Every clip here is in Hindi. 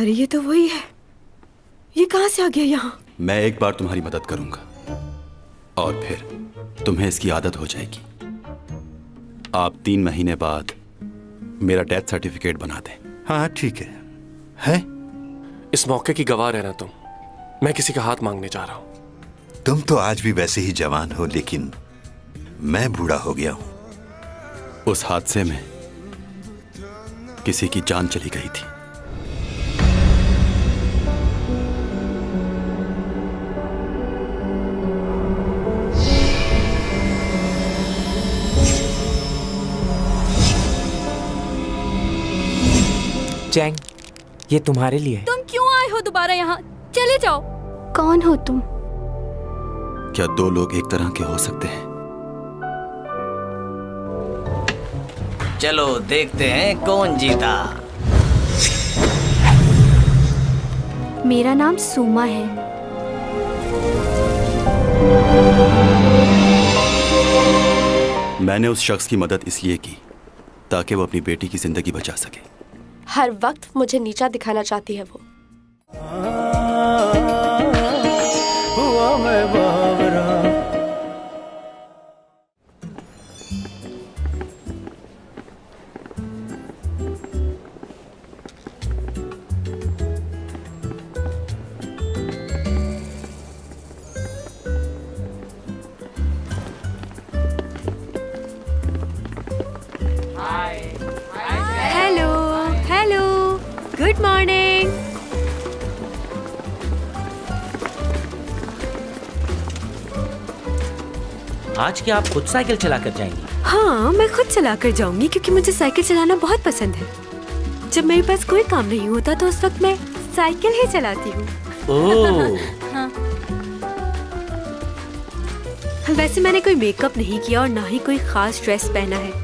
अरे ये तो वही है। ये कहाँ से आ गया यहाँ? मैं एक बार तुम्हारी मदद करूंगा और फिर तुम्हें इसकी आदत हो जाएगी। आप 3 महीने बाद मेरा डेथ सर्टिफिकेट बना दें। हाँ ठीक है? इस मौके की गवाह रहना तुम। मैं किसी का हाथ मांगने जा रहा हूं। तुम तो आज भी वैसे ही जवान हो, लेकिन मैं बूढ़ा हो गया हूं। उस हादसे में किसी की जान चली गई थी। चैंग, ये तुम्हारे लिए है। तुम क्यों आए हो दोबारा यहाँ? चले जाओ। कौन हो तुम? क्या 2 लोग एक तरह के हो सकते हैं? चलो देखते हैं कौन जीता। मेरा नाम सुमा है। मैंने उस शख्स की मदद इसलिए की ताकि वो अपनी बेटी की जिंदगी बचा सके। हर वक्त मुझे नीचा दिखाना चाहती है वो। हुआ मैं बावरा। Hello hello, good morning. आज क्या आप खुद साइकिल चला कर जाएंगी? हाँ, मैं खुद चला कर जाऊंगी क्योंकि मुझे साइकिल चलाना बहुत पसंद है। जब मेरे पास कोई काम नहीं होता तो उस वक्त मैं साइकिल ही चलाती हूँ। ओह। हाँ। वैसे मैंने कोई मेकअप नहीं किया और ना ही कोई खास ड्रेस पहना है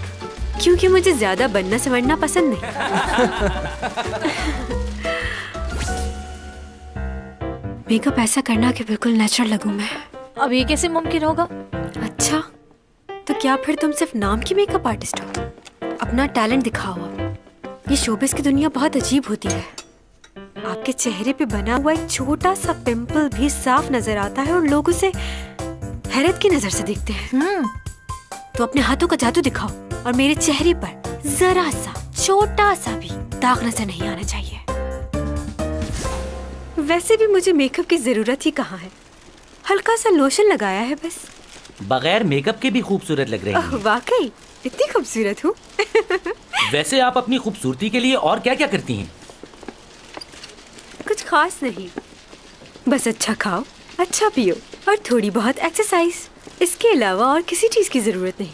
क्योंकि मुझे ज्यादा बनना संवरना पसंद नहीं। मेकअप ऐसा करना कि बिल्कुल नेचुरल लगूं मैं। अब ये कैसे मुमकिन होगा? अच्छा, तो क्या फिर तुम सिर्फ नाम की मेकअप आर्टिस्ट हो? अपना टैलेंट दिखाओ। ये शोबिस की दुनिया बहुत अजीब होती है। आपके चेहरे पे बना हुआ एक छोटा सा पिंपल भी साफ नजर आता है और लोग उसे हैरत की नजर से देखते हैं। तो अपने हाथों का जादू दिखाओ और मेरे चेहरे पर जरा सा छोटा सा भी दाग नजर नहीं आना चाहिए। वैसे भी मुझे मेकअप की जरूरत ही कहाँ है, हल्का सा लोशन लगाया है बस। बगैर मेकअप के भी खूबसूरत लग रही हैं। वाकई इतनी खूबसूरत हूँ। वैसे आप अपनी खूबसूरती के लिए और क्या क्या करती हैं? कुछ खास नहीं, बस अच्छा खाओ, अच्छा पियो और थोड़ी बहुत एक्सरसाइज। इसके अलावा और किसी चीज की जरूरत नहीं,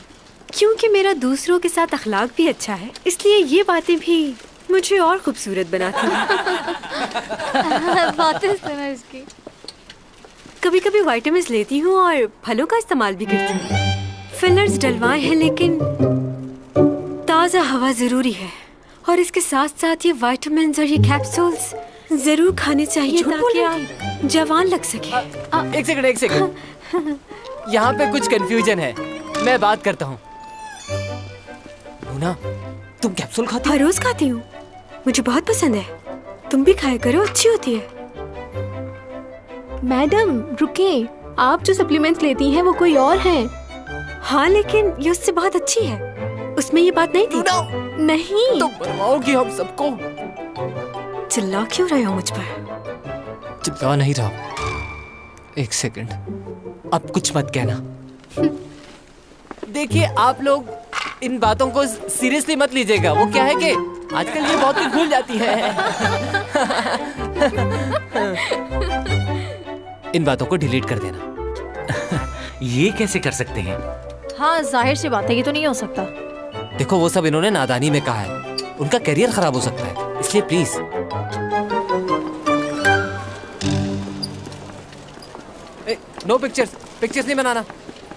क्योंकि मेरा दूसरों के साथ अखलाक भी अच्छा है, इसलिए ये बातें भी मुझे और खूबसूरत बनाती हैं। बातें सुनो इसकी। कभी कभी विटामिन लेती हूँ और फलों का इस्तेमाल भी करती हूँ। फिलर्स डलवाए हैं लेकिन ताज़ा हवा जरूरी है और इसके साथ साथ ये विटामिन और ये कैप्सूल्स जरूर खाने चाहिए ताकि आप जवान लग सके। एक सेकंड। यहाँ पे कुछ कंफ्यूजन है, मैं बात करता हूँ। लूना, तुम कैप्सूल खाती हो? हर रोज खाती हूँ, मुझे बहुत पसंद है। तुम भी खाया करो, अच्छी होती है। मैडम रुके, आप जो सप्लीमेंट्स लेती हैं वो कोई और हैं। हाँ, लेकिन ये उससे बहुत अच्छी है, उसमें ये बात नहीं थी। नहीं, तुम मरवाओगी हम सबको। चिल्ला क्यों रहे हो मुझ पर? चिल्ला नहीं रहा। एक सेकंड, अब कुछ मत कहना। देखिए, आप लोग इन बातों को सीरियसली मत लीजिएगा। वो क्या है कि आजकल ये बहुत कुछ भूल जाती है। इन बातों को डिलीट कर देना। ये कैसे कर सकते हैं? हाँ, जाहिर सी बात है, ये तो नहीं हो सकता। देखो, वो सब इन्होंने नादानी में कहा है, उनका करियर खराब हो सकता है, इसलिए प्लीज। नो पिक्चर्स नहीं बनाना,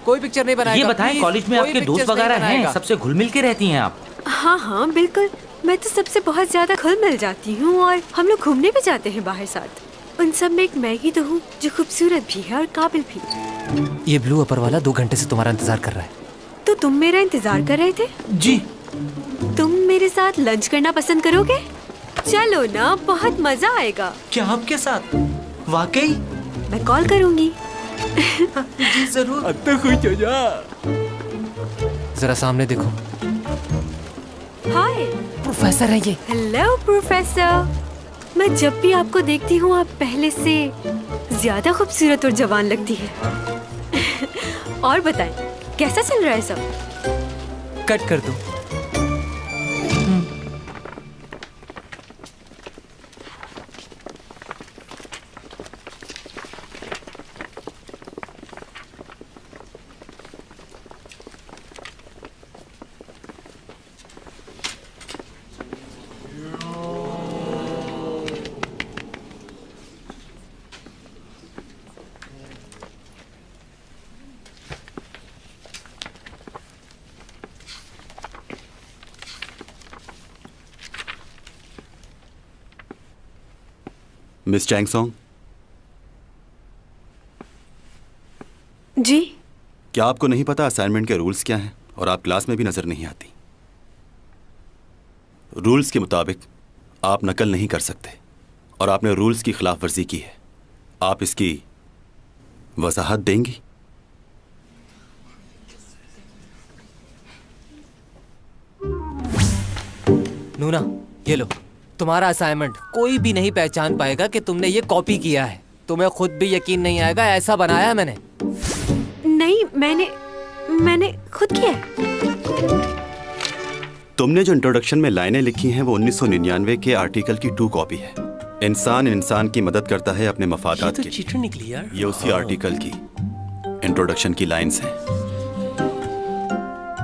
कोई पिक्चर नहीं बनाएगा। ये बताएं, कॉलेज में आपके दोस्त वगैरह हैं? सबसे घुल मिल के रहती हैं आप? हाँ हाँ बिल्कुल, मैं तो सबसे बहुत ज्यादा घुल मिल जाती हूँ और हम लोग घूमने भी जाते हैं बाहर साथ। उन सब में एक मैं ही तो हूँ जो खूबसूरत भी है और काबिल भी। ये ब्लू अपर वाला 2 घंटे से तुम्हारा इंतजार कर रहा है। तो तुम मेरा इंतजार कर रहे थे? जी। तुम मेरे साथ लंच करना पसंद करोगे? चलो ना, बहुत मजा आएगा। क्या आपके साथ? वाकई? मैं कॉल करूंगी। जी जरूर। अब तो खुश हो जा। जरा सामने देखो। हाय, प्रोफेसर है ये। Hello professor. मैं जब भी आपको देखती हूँ आप पहले से ज्यादा खूबसूरत और जवान लगती है। और बताएं, कैसा चल रहा है सब? कट कर दो। मिस चैंगसोंग, जी? क्या आपको नहीं पता असाइनमेंट के रूल्स क्या हैं और आप क्लास में भी नजर नहीं आती? रूल्स के मुताबिक आप नकल नहीं कर सकते और आपने रूल्स की खिलाफ वर्जी की है। आप इसकी वजाहत देंगी? नूना, ये लो तुम्हारा असाइनमेंट। कोई भी नहीं पहचान पाएगा कि तुमने ये कॉपी किया है। तुम्हें खुद भी यकीन नहीं आएगा, ऐसा बनाया है मैंने। नहीं, मैंने खुद किया है। तुमने जो इंट्रोडक्शन में लाइनें लिखी हैं वो 1999 के आर्टिकल की 2 कॉपी है। इंसान इंसान की मदद करता है अपने मफादात के लिए। चीटर निकली यार। ये उसी आर्टिकल की इंट्रोडक्शन की लाइंस हैं।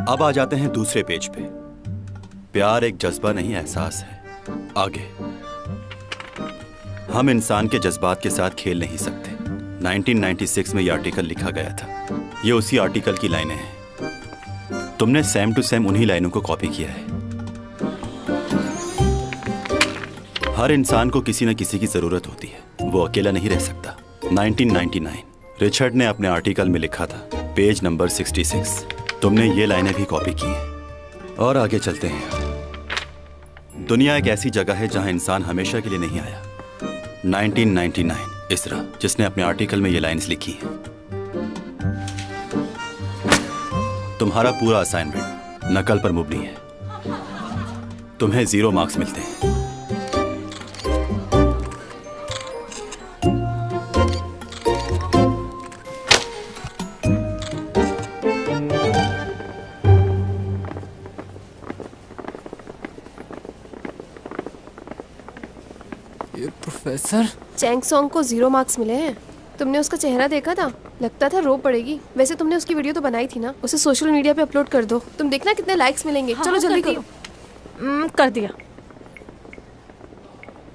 अब आ जाते हैं दूसरे पेज पे। प्यार एक जज्बा नहीं, एहसास है। आगे, हम इंसान के जज्बात के साथ खेल नहीं सकते। 1996 में यह आर्टिकल लिखा गया था। ये उसी आर्टिकल की लाइनें हैं। तुमने सेम टू सेम उन्हीं लाइनों को कॉपी किया है। हर इंसान को किसी न किसी की जरूरत होती है, वो अकेला नहीं रह सकता। 1999 रिचर्ड ने अपने आर्टिकल में लिखा था, पेज नंबर 66। तुमने ये लाइनें भी कॉपी की हैं। और आगे चलते हैं। दुनिया एक ऐसी जगह है जहां इंसान हमेशा के लिए नहीं आया। 1999 इसरा, जिसने अपने आर्टिकल में ये लाइंस लिखी हैं। तुम्हारा पूरा असाइनमेंट नकल पर मुबनी है। तुम्हें 0 मार्क्स मिलते हैं। ये प्रोफेसर। चैंगसोंग को 0 मार्क्स मिले हैं। तुमने उसका चेहरा देखा था? लगता था रो पड़ेगी। वैसे तुमने उसकी वीडियो तो बनाई थी ना, उसे सोशल मीडिया पे अपलोड कर दो। तुम देखना कितने लाइक्स मिलेंगे। चलो जल्दी करो। कर दिया।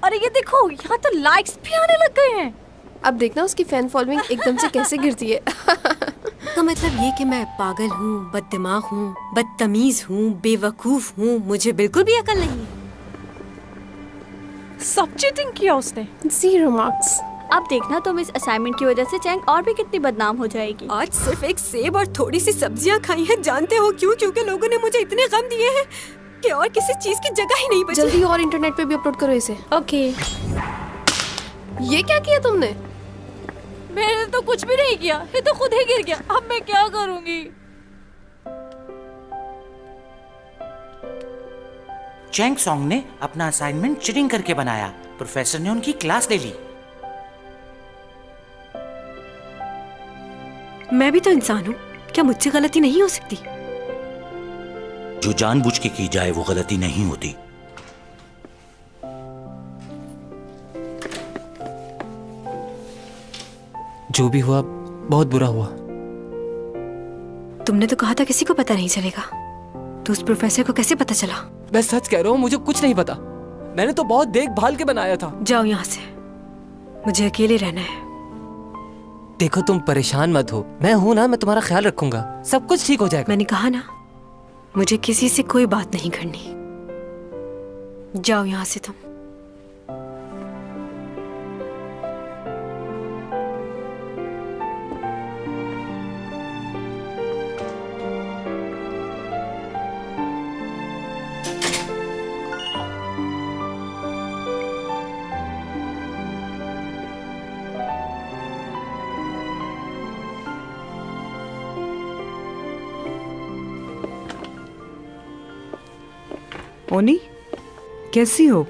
अरे ये देखो, यहाँ तो लाइक्स भी आने लग गए हैं। अब देखना उसकी फैन फॉलोइंग एकदम से कैसे गिरती है। तो मतलब ये कि मैं पागल हूँ, बददिमाग हूँ, बदतमीज हूँ, बेवकूफ हूँ, मुझे बिल्कुल भी अकल नहीं है। सब चीटिंग किया उसने। 0 मार्क्स। अब देखना तुम इस असाइनमेंट की वजह से चैंग और भी कितनी बदनाम हो जाएगी। आज सिर्फ एक सेब और थोड़ी सी सब्जियां खाई हैं। जानते हो क्यों? क्योंकि लोगों ने मुझे इतने गम दिए हैं कि और किसी चीज की जगह ही नहीं बची। जल्दी और इंटरनेट पे भी अपलोड करो इसे। ओके। ये क्या किया तुमने? मैंने तो कुछ भी नहीं किया, ये तो खुद ही गिर गया। अब मैं क्या करूंगी? चैंगसोंग ने अपना असाइनमेंट चीटिंग करके बनाया। प्रोफेसर ने उनकी क्लास ले ली। मैं भी तो इंसान हूँ, क्या मुझसे गलती नहीं हो सकती? जो जानबूझ के की जाए वो गलती नहीं होती। जो भी हुआ बहुत बुरा हुआ। तुमने तो कहा था किसी को पता नहीं चलेगा, तो उस प्रोफेसर को कैसे पता चला? मैं सच कह रहा हूँ, मुझे कुछ नहीं पता। मैंने तो बहुत देखभाल के बनाया था। जाओ यहाँ से, मुझे अकेले रहना है। देखो तुम परेशान मत हो, मैं हूं ना, मैं तुम्हारा ख्याल रखूंगा। सब कुछ ठीक हो जाएगा। मैंने कहा ना, मुझे किसी से कोई बात नहीं करनी। जाओ यहाँ से तुम। ओनी, कैसी हो?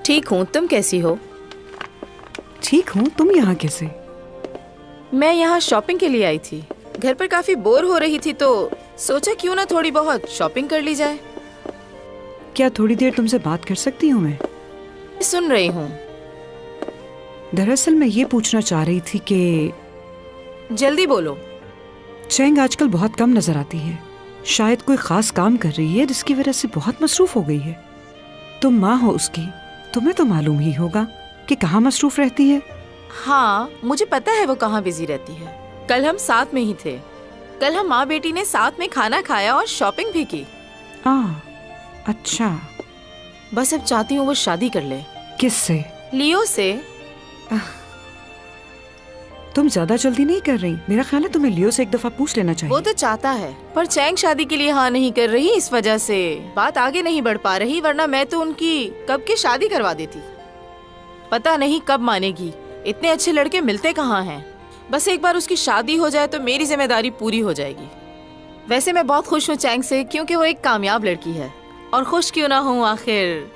ठीक हूँ, तुम कैसी हो? ठीक हूँ। तुम यहाँ कैसे? मैं यहाँ शॉपिंग के लिए आई थी। घर पर काफी बोर हो रही थी तो सोचा क्यों ना थोड़ी बहुत शॉपिंग कर ली जाए। क्या थोड़ी देर तुमसे बात कर सकती हूँ मैं? सुन रही हूँ। दरअसल मैं ये पूछना चाह रही थी कि जल्दी बोलो। चैंग आजकल बहुत कम नजर आती है। शायद कोई खास काम कर रही है जिसकी वजह से बहुत मसरूफ हो गई है। तुम माँ हो उसकी, तुम्हें तो मालूम ही होगा कि कहाँ मसरूफ रहती है। हाँ, मुझे पता है वो कहाँ बिजी रहती है। कल हम साथ में ही थे। कल हम माँ बेटी ने साथ में खाना खाया और शॉपिंग भी की। अच्छा। बस अब चाहती हूँ वो शादी कर ले। किससे? लियो से। तुम ज्यादा जल्दी नहीं कर रही? मेरा ख्याल है तुम्हें लियो से एक दफा पूछ लेना चाहिए। वो तो चाहता है, पर चैंग शादी के लिए हाँ नहीं कर रही, इस वजह से बात आगे नहीं बढ़ पा रही, वरना मैं तो उनकी कब की शादी करवा देती। पता नहीं कब मानेगी। इतने अच्छे लड़के मिलते कहाँ हैं। बस एक बार उसकी शादी हो जाए तो मेरी जिम्मेदारी पूरी हो जाएगी। वैसे मैं बहुत खुश हूँ चैंग से, क्योंकि वो एक कामयाब लड़की है। और खुश क्यों ना हूँ, आखिर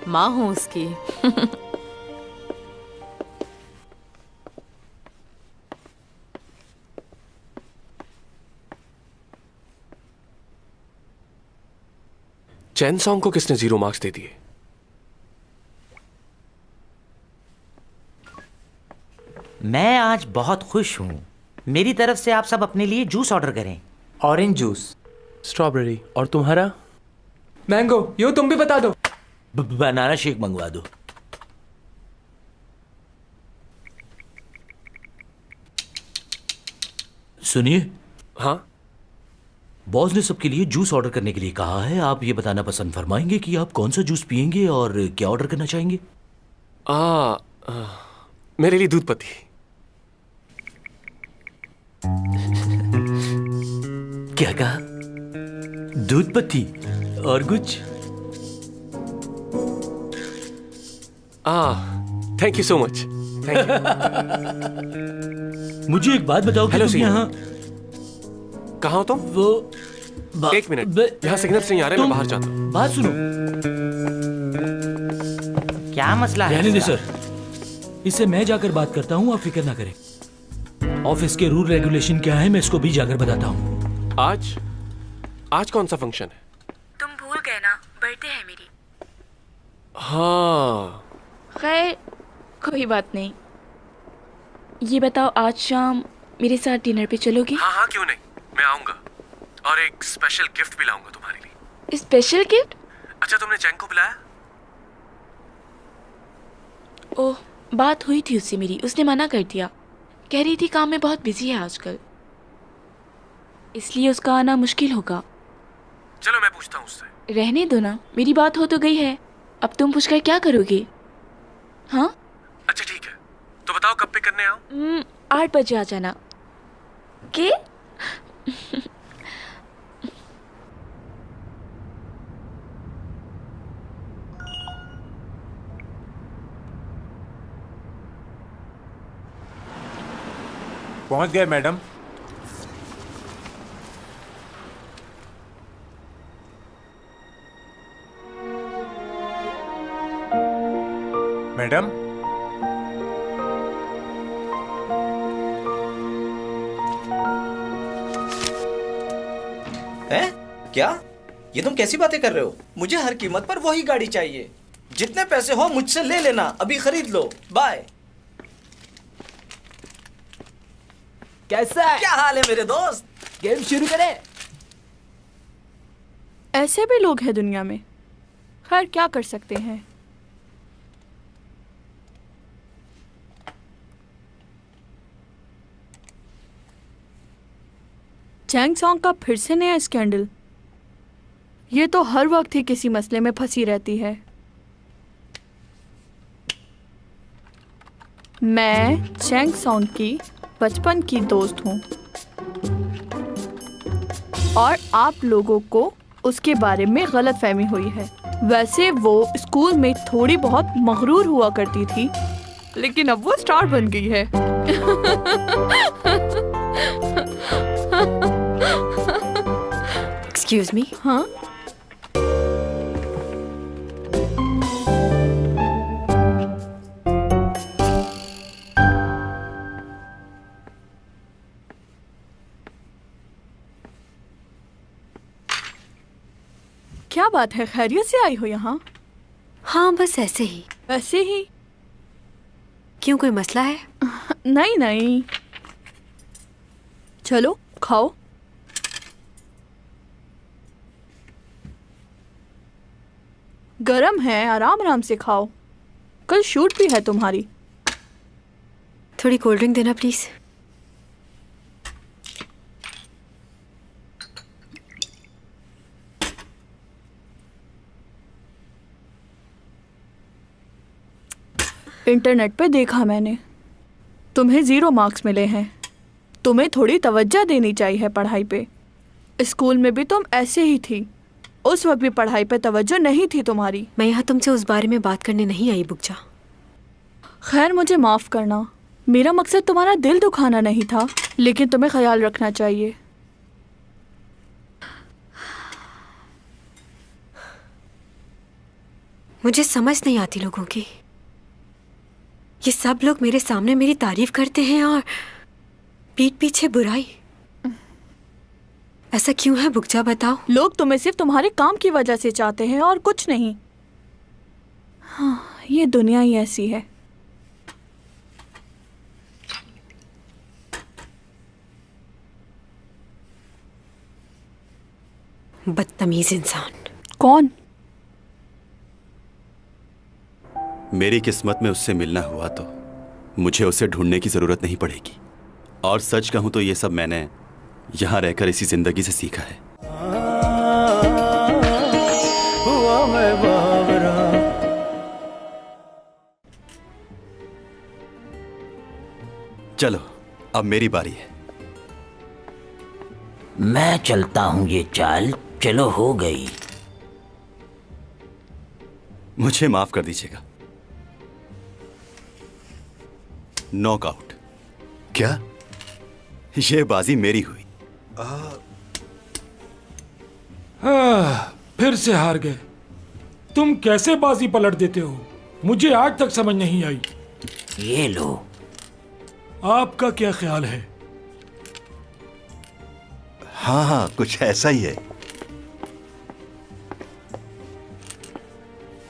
माँ हूँ उसकी। चैन सॉन्ग को किसने 0 मार्क्स दे दिए? मैं आज बहुत खुश हूँ। मेरी तरफ से आप सब अपने लिए जूस ऑर्डर करें। Orange juice, strawberry. और तुम्हारा? मैंगो। यो तुम भी बता दो। बनाना शेक मंगवा दो। सुनिए। हाँ? बॉस ने सबके लिए जूस ऑर्डर करने के लिए कहा है। आप ये बताना पसंद फरमाएंगे कि आप कौन सा जूस पियेंगे और क्या ऑर्डर करना चाहेंगे? मेरे लिए दूध पत्ती। क्या कहा? दूध पत्ती और कुछ? Thank you so much. Thank you. मुझे एक बात बताओ कि तुम यहाँ कहाँ हो तुम? वो एक मिनट, यहाँ सिग्नल्स नहीं आ रहे, मैं बाहर जाता हूँ। बात सुनो। क्या मसला है? रहने दे सर, इससे मैं जाकर बात करता हूँ, आप फिक्र ना करें। ऑफिस के रूल रेगुलेशन क्या है मैं इसको भी जाकर बताता हूँ। आज कौन सा फंक्शन है? तुम भूल गए ना, बर्थडे है मेरी। हाँ। खैर कोई बात नहीं। ये बताओ, आज शाम मेरे साथ डिनर पे चलोगी? हाँ, क्यों नहीं, मैं आऊंगा। और एक स्पेशल गिफ्ट भी लाऊंगा तुम्हारे लिए। Special gift? अच्छा, तुमने चैंग को बुलाया? ओह, बात हुई थी उससे मेरी, उसने मना कर दिया। कह रही थी काम में बहुत बिजी है आजकल, इसलिए उसका आना मुश्किल होगा। चलो मैं पूछता हूँ उससे। रहने दो ना, मेरी बात हो तो गई है, अब तुम पूछकर क्या करोगे? हाँ अच्छा ठीक है, तो बताओ कब पे करने आओ? 8 बजे आ जाना। के? पहुंच गए मैडम। मैडम, हैं? क्या? ये तुम कैसी बातें कर रहे हो? मुझे हर कीमत पर वही गाड़ी चाहिए। जितने पैसे हो मुझसे ले लेना, अभी खरीद लो। बाय। कैसा है? क्या हाल है मेरे दोस्त? गेम शुरू करें? ऐसे भी लोग हैं दुनिया में। खैर क्या कर सकते हैं। चैंग सॉन्ग का फिर से नया स्कैंडल। ये तो हर वक्त ही किसी मसले में फंसी रहती है। मैं चैंग सॉन्ग की बचपन की दोस्त हूँ और आप लोगों को उसके बारे में गलतफहमी हुई है। वैसे वो स्कूल में थोड़ी बहुत मगरूर हुआ करती थी, लेकिन अब वो स्टार बन गई है। Excuse me. हाँ क्या बात है, खैरियत से आई हो यहाँ? हाँ बस ऐसे ही। ऐसे ही? क्यों, कोई मसला है? नहीं नहीं, चलो खाओ। गरम है, आराम आराम से खाओ, कल शूट भी है तुम्हारी। थोड़ी कोल्ड ड्रिंक देना प्लीज। इंटरनेट पे देखा मैंने, तुम्हें 0 मार्क्स मिले हैं। तुम्हें थोड़ी तवज्जो देनी चाहिए पढ़ाई पे। स्कूल में भी तुम ऐसे ही थी, उस वक्त भी पढ़ाई पे तवज्जो नहीं थी तुम्हारी। मैं यहाँ तुमसे उस बारे में बात करने नहीं आई बुकजा। खैर मुझे माफ़ करना, मेरा मकसद तुम्हारा दिल दुखाना नहीं था, लेकिन तुम्हें ख्याल रखना चाहिए। मुझे समझ नहीं आती लोगों की। ये सब लोग मेरे सामने मेरी तारीफ करते हैं और पीठ पीछे बुराई। ऐसा क्यों है बुकजा, बताओ। लोग तुम्हें सिर्फ तुम्हारे काम की वजह से चाहते हैं और कुछ नहीं। हाँ, ये दुनिया ही ऐसी है। बदतमीज इंसान। कौन? मेरी किस्मत में उससे मिलना हुआ तो मुझे उसे ढूंढने की जरूरत नहीं पड़ेगी। और सच कहूं तो ये सब मैंने यहां रहकर इसी जिंदगी से सीखा है। चलो अब मेरी बारी है। मैं चलता हूं ये चाल, चलो हो गई। मुझे माफ कर दीजिएगा। नॉकआउट। क्या? ये बाजी मेरी हुई। फिर से हार गए। तुम कैसे बाजी पलट देते हो, मुझे आज तक समझ नहीं आई। ये लो। आपका क्या ख्याल है? हाँ हाँ, कुछ ऐसा ही है।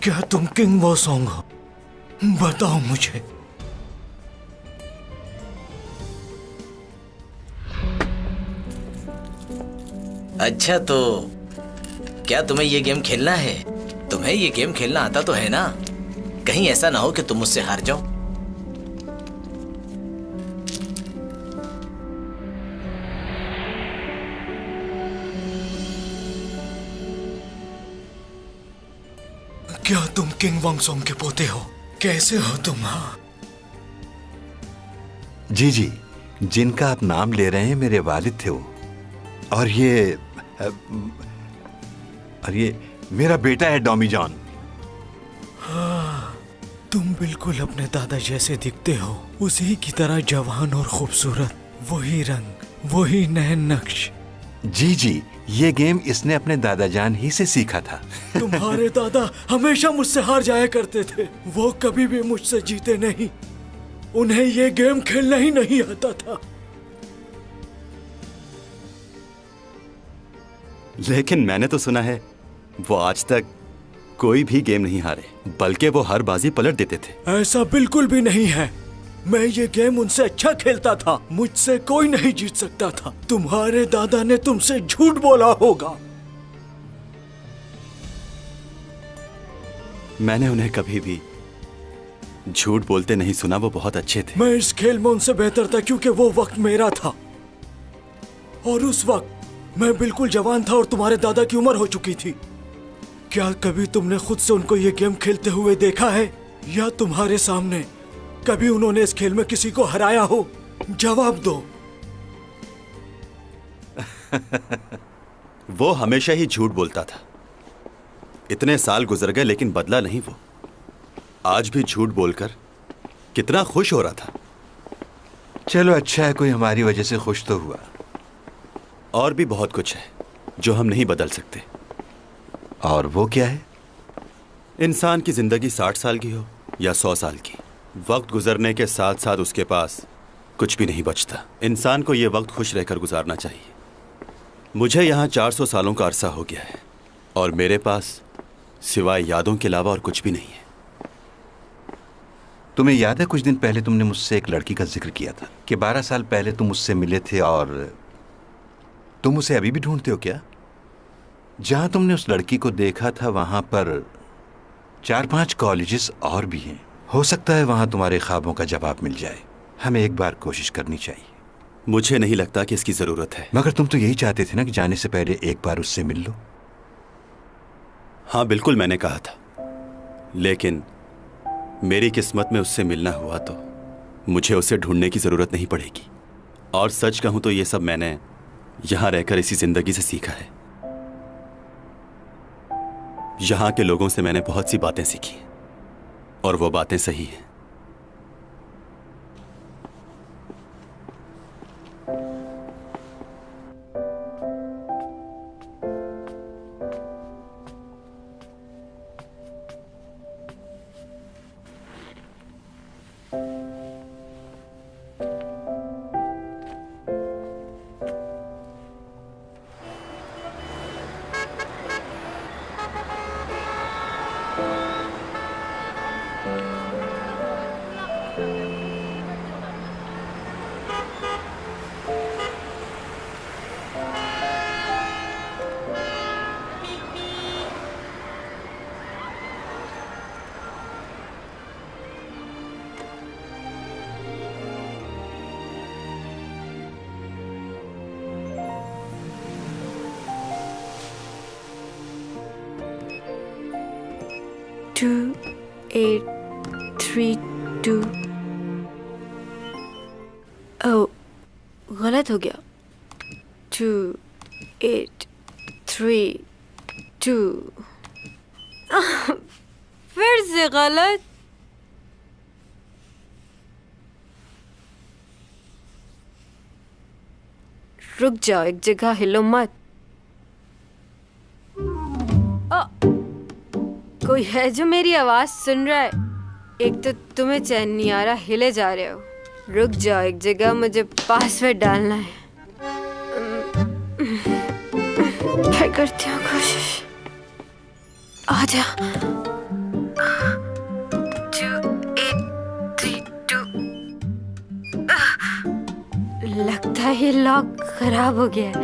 क्या तुम किंग वो सॉन्ग हो? बताओ मुझे। अच्छा तो क्या तुम्हें ये गेम खेलना है? तुम्हें ये गेम खेलना आता तो है ना? कहीं ऐसा ना हो कि तुम मुझसे हार जाओ। क्या तुम किंग वांग सॉन्ग के पोते हो? कैसे हो तुम? हाँ जी जी, जिनका आप नाम ले रहे हैं मेरे वालिद थे वो। और ये मेरा बेटा है डॉमी जॉन। हाँ, तुम बिल्कुल अपने दादा जैसे दिखते हो, उसी की तरह जवान और खूबसूरत। वही रंग, वही नैन नक्श। जी जी, ये गेम इसने अपने दादा जान ही से सीखा था। तुम्हारे दादा हमेशा मुझसे हार जाया करते थे। वो कभी भी मुझसे जीते नहीं। उन्हें ये गेम खेलना ही नहीं आता था। लेकिन मैंने तो सुना है वो आज तक कोई भी गेम नहीं हारे, बल्कि वो हर बाजी पलट देते थे। ऐसा बिल्कुल भी नहीं है। मैं ये गेम उनसे अच्छा खेलता था। मुझसे कोई नहीं जीत सकता था। तुम्हारे दादा ने तुमसे झूठ बोला होगा। मैंने उन्हें कभी भी झूठ बोलते नहीं सुना। वो बहुत अच्छे थे। मैं इस खेल में उनसे बेहतर था क्योंकि वो वक्त मेरा था। और उस वक्त मैं बिल्कुल जवान था और तुम्हारे दादा की उम्र हो चुकी थी। क्या कभी तुमने खुद से उनको ये गेम खेलते हुए देखा है, या तुम्हारे सामने कभी उन्होंने इस खेल में किसी को हराया हो? जवाब दो। वो हमेशा ही झूठ बोलता था। इतने साल गुजर गए लेकिन बदला नहीं वो। आज भी झूठ बोलकर कितना खुश हो रहा था। चलो अच्छा है, कोई हमारी वजह से खुश तो हुआ। और भी बहुत कुछ है, जो हम नहीं बदल सकते। और वो क्या है? इंसान की जिंदगी 60 साल की हो या 100 साल की, वक्त गुजरने के साथ साथ उसके पास कुछ भी नहीं बचता। इंसान को ये वक्त खुश रहकर गुजारना चाहिए। मुझे यहाँ 400 सालों का अरसा हो गया है और मेरे पास सिवाय यादों के अलावा और कुछ भी नहीं है। तुम्हें याद है कुछ दिन पहले तुमने मुझसे एक लड़की का जिक्र किया था कि 12 साल पहले तुम उससे मिले थे और तुम उसे अभी भी ढूंढते हो क्या? जहां तुमने उस लड़की को देखा था वहां पर 4-5 कॉलेजेस और भी हैं। हो सकता है वहां तुम्हारे ख्वाबों का जवाब मिल जाए। हमें एक बार कोशिश करनी चाहिए। मुझे नहीं लगता कि इसकी जरूरत है। मगर तुम तो यही चाहते थे ना कि जाने से पहले एक बार उससे मिल लो। हाँ बिल्कुल, मैंने कहा था, लेकिन मेरी किस्मत में उससे मिलना हुआ तो मुझे उसे ढूंढने की जरूरत नहीं पड़ेगी। और सच कहूं तो ये सब मैंने यहां रहकर इसी जिंदगी से सीखा है। यहां के लोगों से मैंने बहुत सी बातें सीखी और वो बातें सही हैं। Two, 8, 3, 2। ओह, गलत हो गया। 2, 8, 3, 2। फिर से गलत। रुक जाओ, एक जगह हिलो मत। कोई है जो मेरी आवाज सुन रहा है? एक तो तुम्हें चैन नहीं आ रहा, हिले जा रहे हो। रुक जाओ एक जगह, मुझे पासवर्ड डालना है। फिर करती हूँ कोशिश। आ जा। 2, 8, 3, 2। लगता है ये लॉक खराब हो गया है।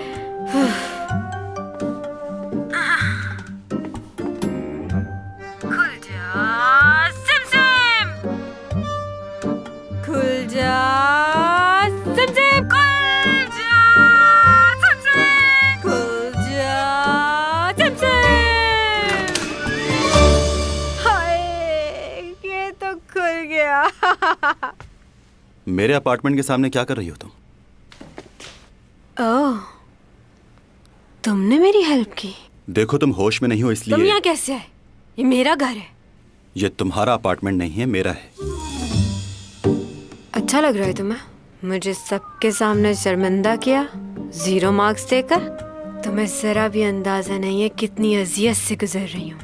मेरे अपार्टमेंट के सामने क्या कर रही हो तुम? ओह, तुमने मेरी हेल्प की। देखो तुम होश में नहीं हो इसलिए। तुम यहाँ कैसे आए? ये मेरा घर है। ये तुम्हारा अपार्टमेंट नहीं है, मेरा है। अच्छा लग रहा है तुम्हें? मुझे सबके सामने शर्मिंदा किया, 0 मार्क्स देकर। तुम्हें जरा भी अंदाजा नहीं है कितनी अजियत से गुजर रही हूँ।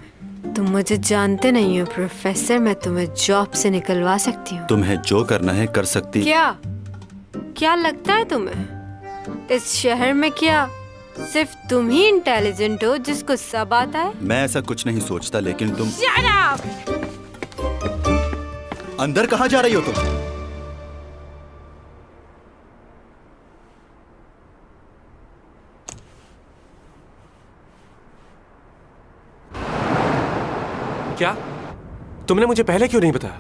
तुम मुझे जानते नहीं हो प्रोफेसर, मैं तुम्हें जॉब से निकलवा सकती हूँ। तुम्हें जो करना है कर सकती। क्या लगता है तुम्हें इस शहर में क्या सिर्फ तुम ही इंटेलिजेंट हो जिसको सब आता है? मैं ऐसा कुछ नहीं सोचता, लेकिन तुम। Shut up! अंदर कहाँ जा रही हो तुम? क्या तुमने मुझे पहले क्यों नहीं बताया?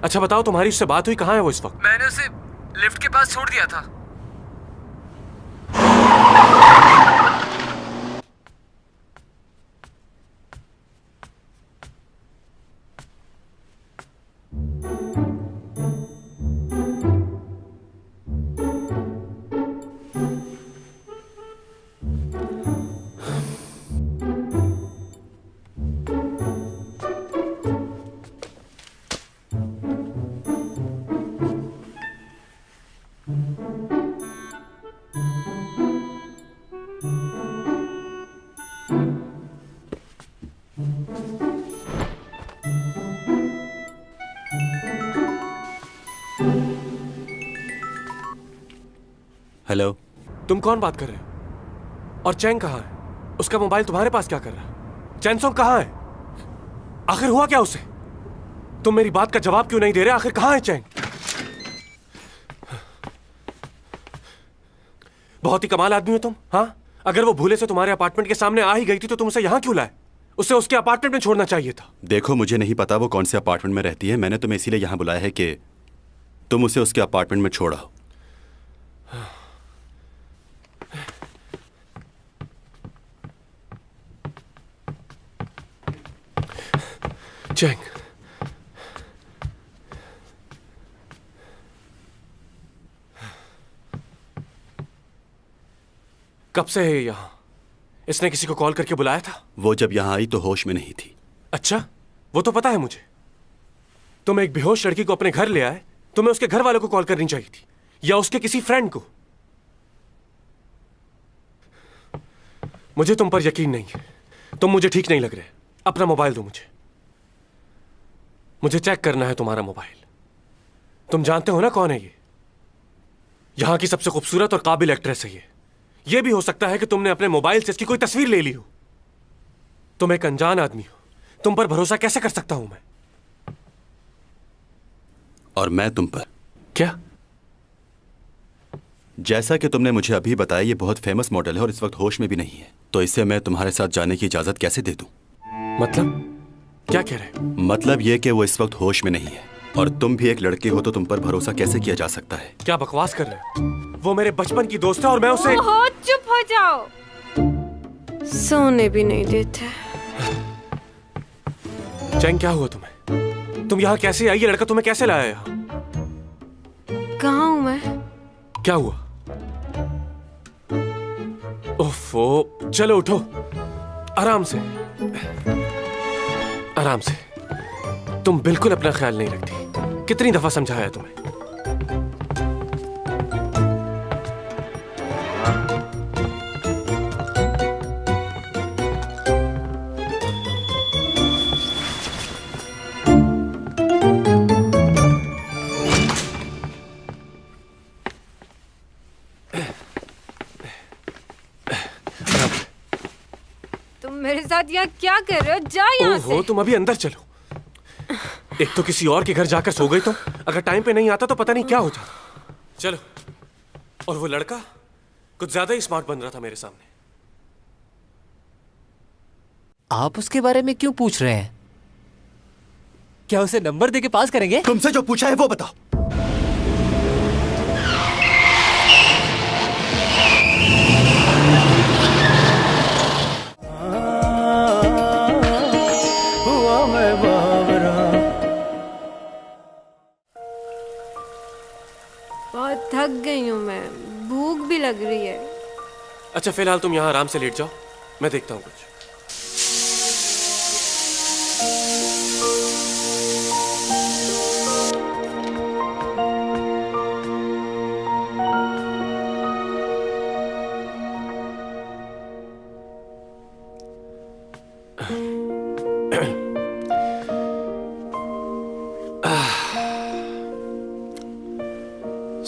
अच्छा बताओ, तुम्हारी उससे बात हुई? कहाँ है वो इस वक्त? मैंने उसे लिफ्ट के पास छोड़ दिया था। हेलो। तुम कौन बात कर रहे हो? और चैंग कहाँ है? उसका मोबाइल तुम्हारे पास क्या कर रहा है? चैनसोंग कहाँ है? आखिर हुआ क्या उसे? तुम मेरी बात का जवाब क्यों नहीं दे रहे? आखिर कहाँ है चैंग? बहुत ही कमाल आदमी हो तुम। हाँ, अगर वो भूले से तुम्हारे अपार्टमेंट के सामने आ ही गई थी तो तुम उसे यहाँ क्यों लाए? उसे उसके अपार्टमेंट में छोड़ना चाहिए था। देखो, मुझे नहीं पता वो कौन से अपार्टमेंट में रहती है। मैंने तुम्हें इसीलिए यहाँ बुलाया है कि तुम उसे उसके अपार्टमेंट में छोड़ाओ। चैंग, कब से है ये यहाँ? इसने किसी को कॉल करके बुलाया था? वो जब यहाँ आई तो होश में नहीं थी। अच्छा, वो तो पता है मुझे। तुम एक बेहोश लड़की को अपने घर ले आए, तुम्हें उसके घर वालों को कॉल करनी चाहिए थी, या उसके किसी फ्रेंड को। मुझे तुम पर यकीन नहीं है। तुम मुझे ठीक नहीं लग रहे। अपना मोबाइल दो मुझे चेक करना है तुम्हारा मोबाइल। तुम जानते हो ना कौन है ये? यहां की सबसे खूबसूरत और काबिल एक्ट्रेस है ये भी हो सकता है कि तुमने अपने मोबाइल से इसकी कोई तस्वीर ले ली हो। तुम एक अनजान आदमी हो, तुम पर भरोसा कैसे कर सकता हूं मैं? और मैं तुम पर? क्या? जैसा कि तुमने मुझे अभी बताया, ये बहुत फेमस मॉडल है और इस वक्त होश में भी नहीं है, तो इसे मैं तुम्हारे साथ जाने की इजाजत कैसे दे दूं? मतलब क्या कह रहे? मतलब ये कि वो इस वक्त होश में नहीं है, और तुम भी एक लड़के हो तो तुम पर भरोसा कैसे किया जा सकता है? क्या बकवास कर रहे हो? वो मेरे बचपन की दोस्त है और मैं उसे... ओहो, चुप हो जाओ। सोने भी नहीं देते। चैंग, क्या हुआ तुम्हें? तुम यहाँ कैसे आई? ये लड़का तुम्हें कैसे लाया यहाँ? कहाँ हूँ मैं? क्या हुआ? ओफो, चलो उठो, आराम से आराम से। तुम बिल्कुल अपना ख्याल नहीं रखती। कितनी दफा समझाया तुम्हें? मेरे साथ यहाँ क्या कर रहे हो? जाओ यहाँ से। ओहो, तुम अभी अंदर चलो। एक तो किसी और के घर जाकर सो गई तुम। अगर टाइम पे नहीं आता तो पता नहीं क्या हो जाता। चलो। और वो लड़का कुछ ज्यादा ही स्मार्ट बन रहा था मेरे सामने। आप उसके बारे में क्यों पूछ रहे हैं? क्या उसे नंबर देके पास करेंगे? तुमसे जो पूछा है वो बताओ। बहुत थक गई हूँ मैं, भूख भी लग रही है। अच्छा, फिलहाल तुम यहाँ आराम से लेट जाओ, मैं देखता हूँ कुछ।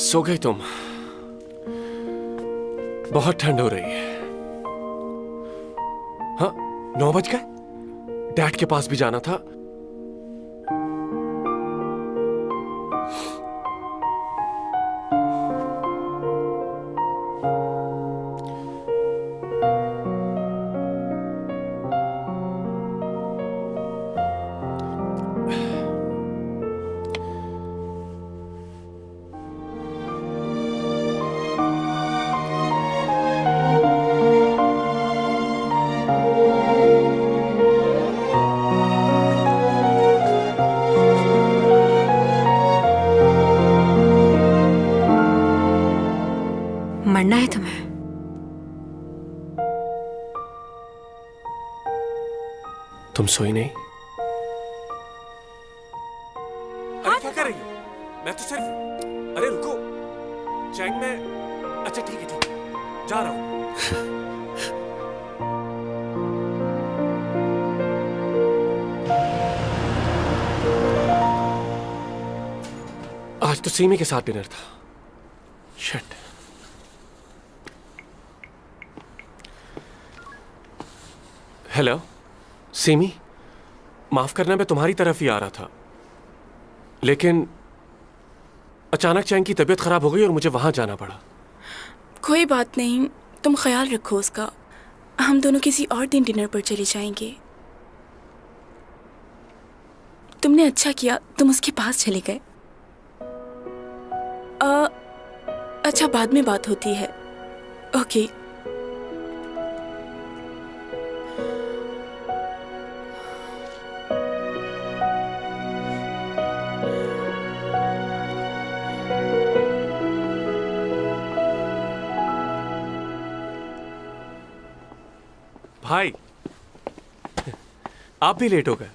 सो गई तुम? बहुत ठंड हो रही है। हाँ, 9 बज गए। डैड के पास भी जाना था। मरना है तुम्हें? तुम सोई नहीं? अरे क्या कर रही हो? मैं तो सिर्फ... अरे रुको, चैंग में... अच्छा ठीक है, जा रहा हूं। आज तो सीमी के साथ डिनर था। शिट। हेलो सीमी, माफ करना, मैं तुम्हारी तरफ ही आ रहा था, लेकिन अचानक चैंग की तबीयत खराब हो गई और मुझे वहां जाना पड़ा। कोई बात नहीं, तुम ख्याल रखो उसका। हम दोनों किसी और दिन डिनर पर चले जाएंगे। तुमने अच्छा किया, तुम उसके पास चले गए। अच्छा, बाद में बात होती है। ओके। भाई, आप भी लेट हो गए।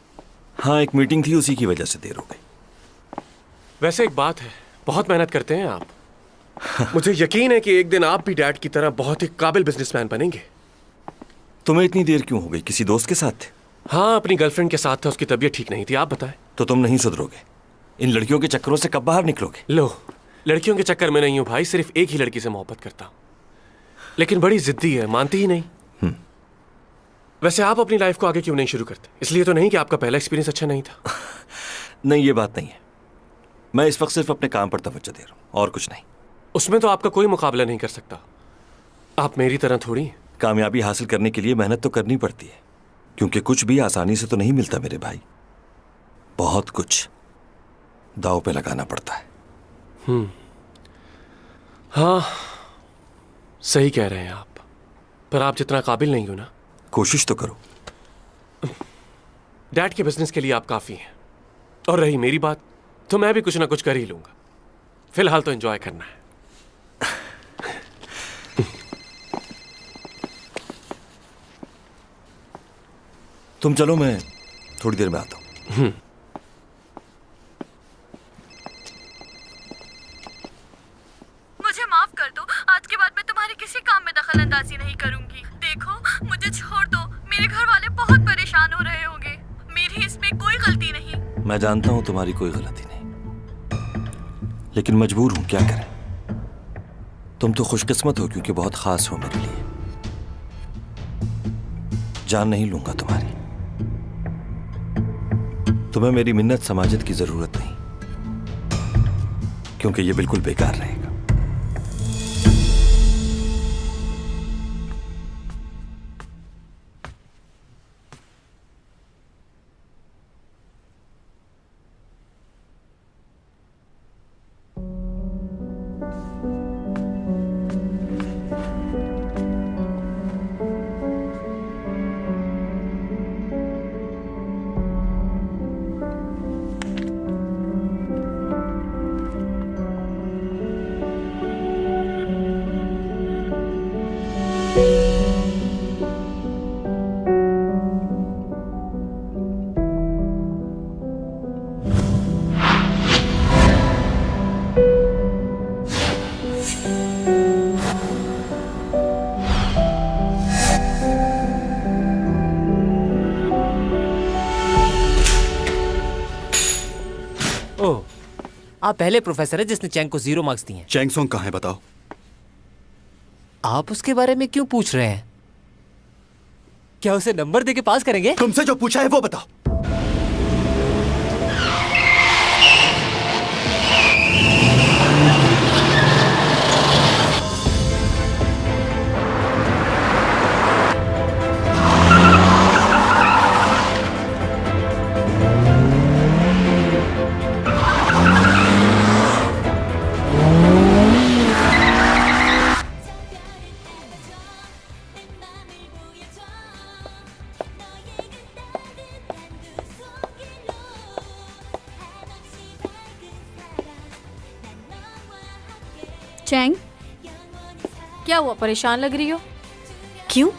हाँ, एक मीटिंग थी, उसी की वजह से देर हो गई। वैसे एक बात है, बहुत मेहनत करते हैं आप। मुझे यकीन है कि एक दिन आप भी डैड की तरह बहुत ही काबिल बिजनेसमैन बनेंगे। तुम्हें इतनी देर क्यों हो गई? किसी दोस्त के साथ थे? हाँ, अपनी गर्लफ्रेंड के साथ था, उसकी तबीयत ठीक नहीं थी। आप बताएं। तो तुम नहीं सुधरोगे। इन लड़कियों के चक्करों से कब बाहर निकलोगे? लो, लड़कियों के चक्कर में नहीं हूँ भाई, सिर्फ एक ही लड़की से मोहब्बत करता हूँ, लेकिन बड़ी जिद्दी है, मानती ही नहीं। वैसे आप अपनी लाइफ को आगे क्यों नहीं शुरू करते? इसलिए तो नहीं कि आपका पहला एक्सपीरियंस अच्छा नहीं था। नहीं, ये बात नहीं है। मैं इस वक्त सिर्फ अपने काम पर तवज्जो दे रहा हूँ, और कुछ नहीं। उसमें तो आपका कोई मुकाबला नहीं कर सकता। आप मेरी तरह थोड़ी हैं। कामयाबी हासिल करने के लिए मेहनत तो करनी पड़ती है, क्योंकि कुछ भी आसानी से तो नहीं मिलता मेरे भाई। बहुत कुछ दांव पे लगाना पड़ता है। हाँ, सही कह रहे हैं आप, पर आप जितना काबिल नहीं हो ना। कोशिश तो करो। डैड के बिजनेस के लिए आप काफी हैं, और रही मेरी बात, तो मैं भी कुछ ना कुछ कर ही लूंगा। फिलहाल तो एंजॉय करना है। तुम चलो, मैं थोड़ी देर में आता हूं। मुझे माफ कर दो, आज के बाद मैं तुम्हारे किसी काम में दखल अंदाजी नहीं करूंगी। देखो, मुझे छोड़ दो, मेरे घर वाले बहुत परेशान हो रहे होंगे। मेरी इसमें कोई गलती नहीं। मैं जानता हूं तुम्हारी कोई गलती नहीं, लेकिन मजबूर हूं, क्या करें। तुम तो खुशकिस्मत हो, क्योंकि बहुत खास हो मेरे लिए। जान नहीं लूंगा तुम्हारी। तुम्हें मेरी मिन्नत समाजत की जरूरत नहीं, क्योंकि ये बिल्कुल बेकार रहेगा। आप पहले प्रोफेसर है जिसने चैंग को 0 मार्क्स दिए हैं। चैंग सोंग कहाँ है बताओ? आप उसके बारे में क्यों पूछ रहे हैं? क्या उसे नंबर देके पास करेंगे? तुमसे जो पूछा है वो बताओ। चैंग, क्या हुआ, परेशान लग रही हो? क्यों?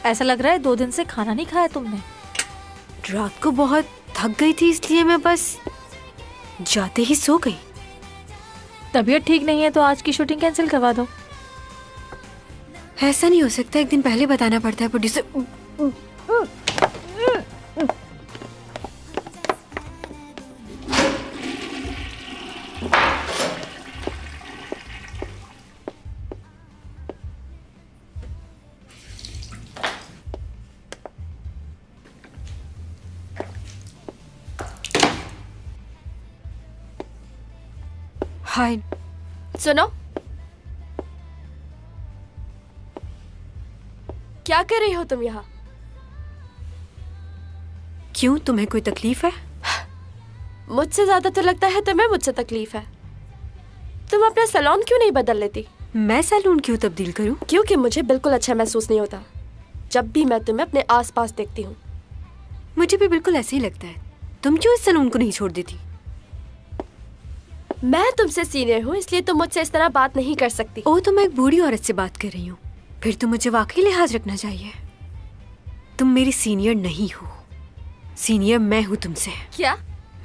ऐसा लग रहा है 2 दिन से खाना नहीं खाया तुमने। रात को बहुत थक गई थी, इसलिए मैं बस जाते ही सो गई। तबीयत ठीक नहीं है तो आज की शूटिंग कैंसिल करवा दो। ऐसा नहीं हो सकता, एक दिन पहले बताना पड़ता है प्रोड्यूसर। फाइन। सुनो, क्या कर रही हो तुम यहाँ? क्यों, तुम्हें कोई तकलीफ है? मुझसे ज्यादा तो लगता है तुम्हें मुझसे तकलीफ है। तुम अपना सैलून क्यों नहीं बदल लेती? मैं सैलून क्यों तब्दील करूं? क्योंकि मुझे बिल्कुल अच्छा महसूस नहीं होता जब भी मैं तुम्हें अपने आसपास देखती हूँ। मुझे भी बिल्कुल ऐसे ही लगता है। तुम क्यों इस सैलून को नहीं छोड़ देती? मैं तुमसे सीनियर हूँ, इसलिए तुम मुझसे इस तरह बात नहीं कर सकती। ओ, तो मैं एक बूढ़ी औरत से बात कर रही हूँ, फिर तो मुझे वाकई लिहाज रखना चाहिए। तुम मेरी सीनियर नहीं हो, सीनियर मैं हूँ तुमसे। क्या?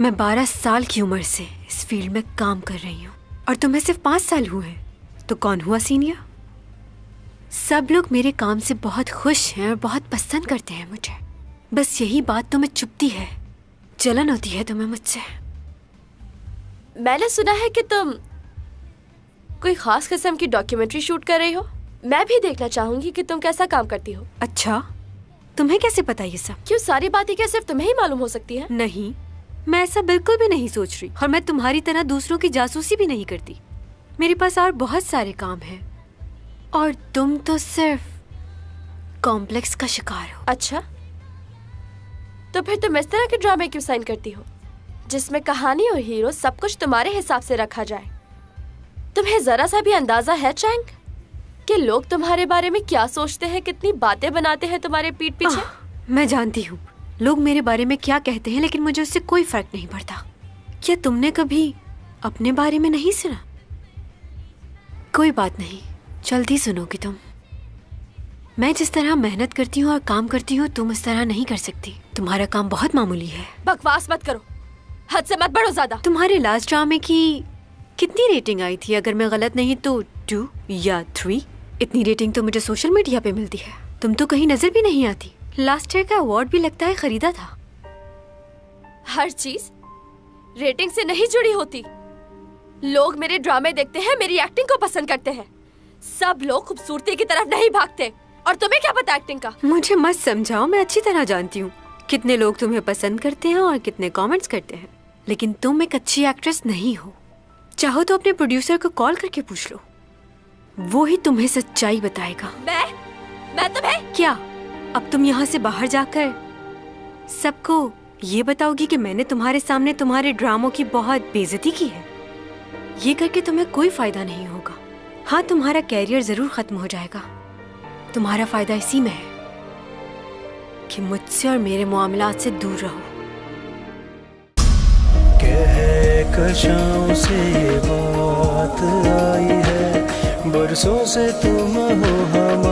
मैं 12 साल की उम्र से इस फील्ड में काम कर रही हूँ और तुम्हें सिर्फ 5 साल हुए हैं, तो कौन हुआ सीनियर? सब लोग मेरे काम से बहुत खुश हैं और बहुत पसंद करते हैं मुझे। बस यही बात तुम्हें चुभती है, जलन होती है तुम्हें मुझसे। मैंने सुना है कि तुम कोई खास किस्म की डॉक्यूमेंट्री शूट कर रही हो। मैं भी देखना चाहूंगी कि तुम कैसा काम करती हो। अच्छा, तुम्हें कैसे पता ये सब? क्यों, सारी बातें क्या सिर्फ तुम्हें ही मालूम हो सकती है? नहीं, मैं ऐसा बिल्कुल भी नहीं सोच रही, और मैं तुम्हारी तरह दूसरों की जासूसी भी नहीं करती। मेरे पास और बहुत सारे काम हैं, और तुम तो सिर्फ कॉम्प्लेक्स का शिकार हो। अच्छा, तो फिर तुम इस तरह के ड्रामे क्यों साइन करती हो जिसमें कहानी और हीरो सब कुछ तुम्हारे हिसाब से रखा जाए? तुम्हें जरा सा भी अंदाजा है चैंग कि लोग तुम्हारे बारे में क्या सोचते हैं, कितनी बातें बनाते हैं तुम्हारे पीठ पीछे? मैं जानती हूँ लोग मेरे बारे में क्या कहते हैं, लेकिन मुझे उससे कोई फर्क नहीं पड़ता। क्या तुमने कभी अपने बारे में नहीं सुना? कोई बात नहीं, जल्दी सुनोगी तुम। मैं जिस तरह मेहनत करती हूँ और काम करती हूँ, तुम उस तरह नहीं कर सकती। तुम्हारा काम बहुत मामूली है। बकवास मत करो, हद से मत बढ़ो ज्यादा। तुम्हारे लास्ट ड्रामे की कितनी रेटिंग आई थी? अगर मैं गलत नहीं तो 2 या 3। इतनी रेटिंग तो मुझे सोशल मीडिया पे मिलती है, तुम तो कहीं नजर भी नहीं आती। लास्ट ईयर का अवार्ड भी लगता है खरीदा था। हर चीज रेटिंग से नहीं जुड़ी होती। लोग मेरे ड्रामे देखते हैं, मेरी एक्टिंग को पसंद करते हैं। सब लोग खूबसूरती की तरफ नहीं भागते, और तुम्हें क्या पता एक्टिंग का? मुझे मत समझाओ, मैं अच्छी तरह जानती हूँ कितने लोग तुम्हें पसंद करते हैं और कितने कमेंट्स करते हैं, लेकिन तुम एक अच्छी एक्ट्रेस नहीं हो। चाहो तो अपने प्रोड्यूसर को कॉल करके पूछ लो, वो ही तुम्हें सच्चाई बताएगा। मैं तुम्हें क्या अब तुम यहाँ से बाहर जाकर सबको ये बताओगी कि मैंने तुम्हारे सामने तुम्हारे ड्रामों की बहुत बेइज्जती की है? ये करके तुम्हें कोई फायदा नहीं होगा। हाँ, तुम्हारा कैरियर जरूर खत्म हो जाएगा। तुम्हारा फायदा इसी में है कि मुझसे और मेरे मामलात से दूर रहो। कहकशां से ये बात आई है, बरसों से तुम हो हम